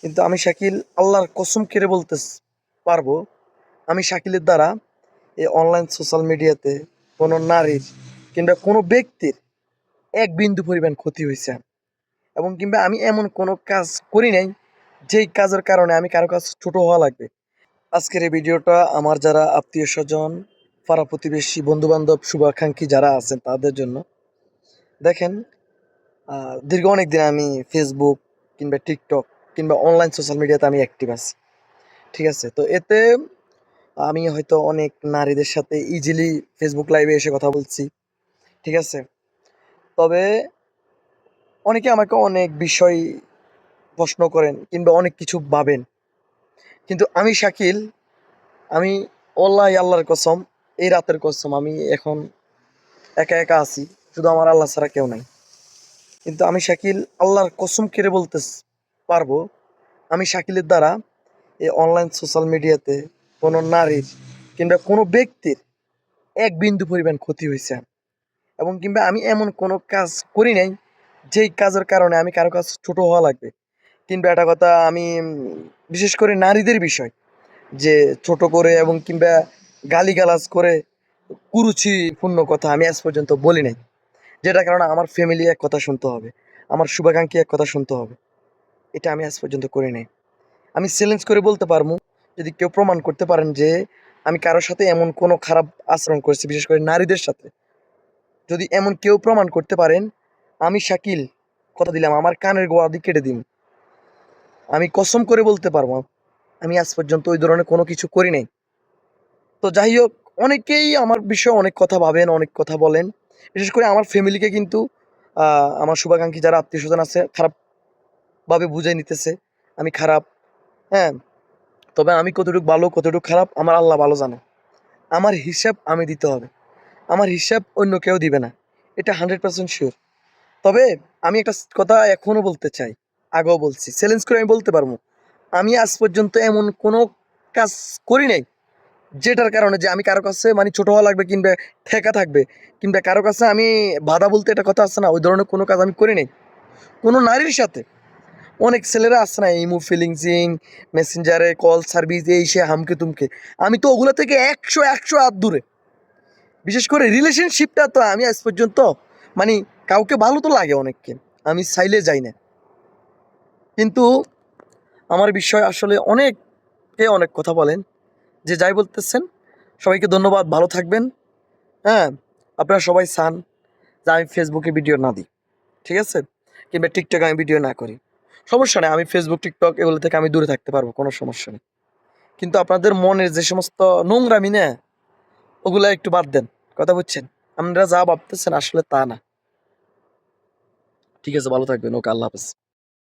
কিন্তু আমি শাকিল আল্লাহর কসম কেড়ে বলতে পারবো, আমি শাকিলের দ্বারা এই অনলাইন সোশ্যাল মিডিয়াতে কোনো নারীর কিংবা কোনো ব্যক্তির এক বিন্দু পরিমাণ ক্ষতি হয়েছে এবং কিংবা আমি এমন কোনো কাজ করি নাই যেই কাজের কারণে আমি কারো কাছে ছোট হওয়া লাগবে। আজকের এই ভিডিওটা আমার যারা আত্মীয় স্বজন, পাড়া প্রতিবেশী, বন্ধু বান্ধব, শুভাকাঙ্ক্ষী যারা আছেন তাদের জন্য। দেখেন, দীর্ঘ অনেক দিন আমি ফেসবুক কিংবা টিকটক কিংবা অনলাইন সোশ্যাল মিডিয়াতে আমি অ্যাক্টিভ আছি। ঠিক আছে, তো এতে আমি হয়তো অনেক নারীদের সাথে ইজিলি ফেসবুক লাইভে এসে কথা বলছি। ঠিক আছে, তবে অনেকে আমাকে অনেক বিষয় প্রশ্ন করেন কিংবা অনেক কিছু ভাবেন, কিন্তু আমি শাকিল, আমি আল্লাহর কসম, এই রাতের কসম, আমি এখন একা একা আছি, শুধু আমার আল্লাহ ছাড়া কেউ নাই। কিন্তু আমি শাকিল আল্লাহর কসম কেড়ে বলতে পারবো, আমি শাকিলের দ্বারা এই অনলাইন সোশ্যাল মিডিয়াতে কোনো নারীর কিংবা কোনো ব্যক্তির এক বিন্দু পরিমাণ ক্ষতি হয়েছে এবং কিংবা আমি এমন কোনো কাজ করি নাই যেই কাজের কারণে আমি কারো কাছে ছোট হওয়া লাগবে। কিংবা একটা কথা আমি বিশেষ করে নারীদের বিষয় যে ছোট করে এবং কিংবা গালিগালাজ করে কুরুচিপূর্ণ কথা আমি আজ পর্যন্ত বলি নাই, যেটার কারণে আমার ফ্যামিলি এক কথা শুনতে হবে, আমার শুভাকাঙ্ক্ষী এক কথা শুনতে হবে। এটা আমি আজ পর্যন্ত করি নাই। আমি চ্যালেঞ্জ করে বলতে পারবো, যদি কেউ প্রমাণ করতে পারেন যে আমি কারোর সাথে এমন কোনো খারাপ আচরণ করেছি, বিশেষ করে নারীদের সাথে, যদি এমন কেউ প্রমাণ করতে পারেন, আমি শাকিল কথা দিলাম আমার কানের গোড়া কেটে দিন। আমি কসম করে বলতে পারবো, আমি আজ পর্যন্ত ওই ধরনের কোনো কিছু করি নাই। তো যাই হোক, অনেকেই আমার বিষয়ে অনেক কথা ভাবেন, অনেক কথা বলেন। বিশেষ করে আমার ফ্যামিলিকে কিন্তু আমার শুভাকাঙ্ক্ষী যারা আত্মীয় স্বজন আছে খারাপভাবে বুঝে নিতেছে আমি খারাপ। হ্যাঁ, তবে আমি কতটুকু ভালো কতটুকু খারাপ আমার আল্লাহ ভালো জানে। আমার হিসাব আমি দিতে হবে, আমার হিসাব অন্য কেউ দিবে না, এটা 100% শিওর। তবে আমি একটা কথা এখনো বলতে চাই, আগেও বলছি, চ্যালেঞ্জ করে আমি বলতে পারবো, আমি আজ পর্যন্ত এমন কোনো কাজ করি নাই যেটার কারণে যে আমি কারো কাছে মানে ছোট হওয়া লাগবে কিংবা ঠেকা থাকবে কিংবা কারো কাছে আমি বাধা বলতে একটা কথা আছে না, ওই ধরনের কোনো কাজ আমি করি নাই কোনো নারীর সাথে। অনেক ছেলেরা আছে না ইমো ফিলিংসিং, মেসেঞ্জারে কল সার্ভিস, এই সে হামকে তুমকে, আমি তো ওগুলো থেকে একশো একশো হাত দূরে। বিশেষ করে রিলেশনশিপটা তো আমি আজ পর্যন্ত মানে কাউকে ভালো তো লাগে অনেককে, আমি চাইলে যাই না। কিন্তু আমার বিষয় আসলে অনেকে অনেক কথা বলেন, যে যাই বলতেছেন সবাইকে ধন্যবাদ, ভালো থাকবেন। হ্যাঁ, আপনারা সবাই চান যে আমি ফেসবুকে ভিডিও না দিই, ঠিক আছে, কিংবা টিকটকে আমি ভিডিও না করি। সমস্যা নেই, আমি ফেসবুক টিকটক এগুলো থেকে আমি দূরে থাকতে পারবো, কোনো সমস্যা নেই। কিন্তু আপনাদের মনের যে সমস্ত নোংরামি না, ওগুলা একটু বাদ দেন, কথা বুঝছেন? আপনারা যা ভাবতেছেন আসলে তা না। ঠিক আছে, ভালো থাকবেন, ওকে, আল্লাহ হাফেজ।